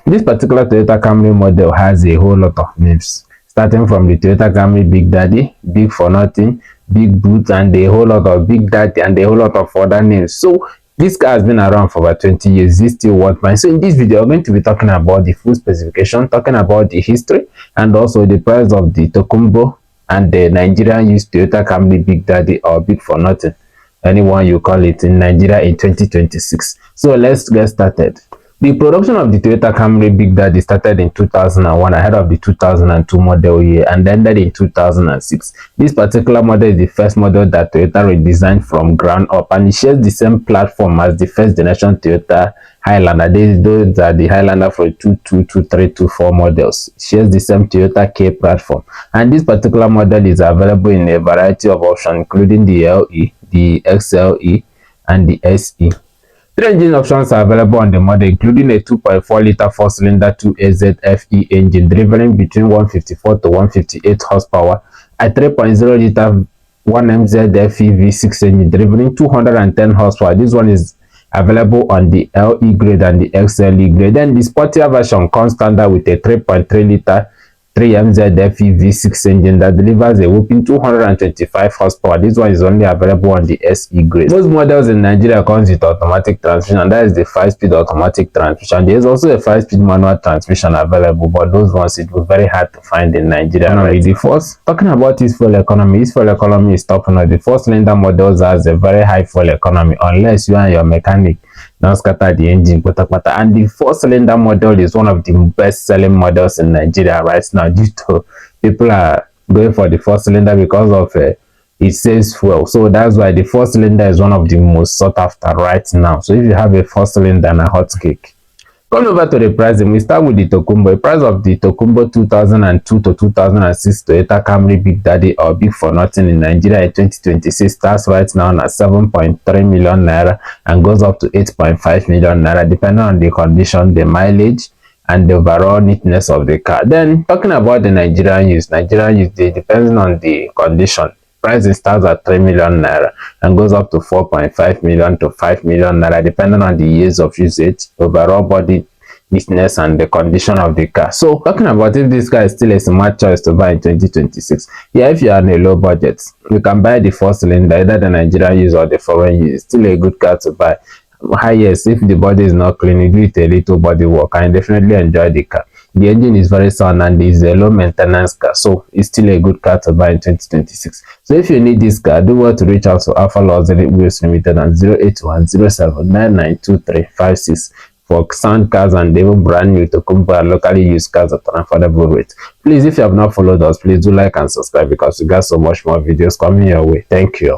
This particular Toyota Camry model has a whole lot of names, starting from the Toyota Camry Big Daddy, Big for Nothing, Big Boot, and a whole lot of Big Daddy, and a whole lot of other names. So this car has been around for about 20 years. It's still worth buying. So in this video, I'm going to be talking about the full specification, talking about the history, and also the price of the Tokunbo and the Nigerian used Toyota Camry Big Daddy or Big for Nothing, anyone you call it, in Nigeria in 2026. So let's get started. The production of the Toyota Camry Big Daddy started in 2001 ahead of the 2002 model year and ended in 2006. This particular model is the first model that Toyota redesigned from ground up, and it shares the same platform as the first generation Toyota Highlander. Those are the Highlander for 22, 23, 24 models. It shares the same Toyota K platform, and this particular model is available in a variety of options, including the LE, the XLE, and the SE. Three engine options are available on the model, including a 2.4-liter 4-cylinder 2AZ-FE engine delivering between 154 to 158 horsepower, a 3.0-liter 1MZ-FE V6 engine delivering 210 horsepower. This one is available on the LE grade and the XLE grade. Then the sportier version comes standard with a 3.3-liter 3MZ-FE V6 engine that delivers a whopping 225 horsepower. This one is only available on the SE grade. Most models in Nigeria comes with automatic transmission, and that is the 5-speed automatic transmission. There is also a 5-speed manual transmission available, but those ones it was very hard to find in Nigeria. Right? The first, talking about its fuel economy is top notch. The 4-cylinder models has a very high fuel economy, unless you and your mechanic don't scatter the engine, and the 4-cylinder model is one of the best-selling models in Nigeria right now, due to people are going for the 4-cylinder because of it saves fuel. So that's why the 4-cylinder is one of the most sought after right now. So if you have a 4-cylinder and a hot cake. Coming over to the pricing, we start with the Tokunbo. The price of the Tokunbo 2002 to 2006 Toyota Camry Big Daddy or Big for Nothing in Nigeria in 2026 starts right now at 7.3 million naira and goes up to 8.5 million naira, depending on the condition, the mileage, and the overall neatness of the car. Then talking about the Nigerian use, depending on the condition, pricing starts at 3 million naira and goes up to 4.5 million to 5 million naira, depending on the years of usage, overall body neatness, and the condition of the car. So talking about if this car is still a smart choice to buy in 2026, yeah, if you are on a low budget, you can buy the 4-cylinder, either the Nigerian use or the foreign use. It's still a good car to buy. Highest, if the body is not clean, you do it a little body work and definitely enjoy the car. The engine is very sound and is a low maintenance car, so it's still a good car to buy in 2026. So if you need this car, do well to reach out to Alpha Luxury Wheels Limited on 08107992356 for sound cars and even brand new Tokunbo and locally used cars at an affordable rate. Please, if you have not followed us, please do like and subscribe because we got so much more videos coming your way. Thank you.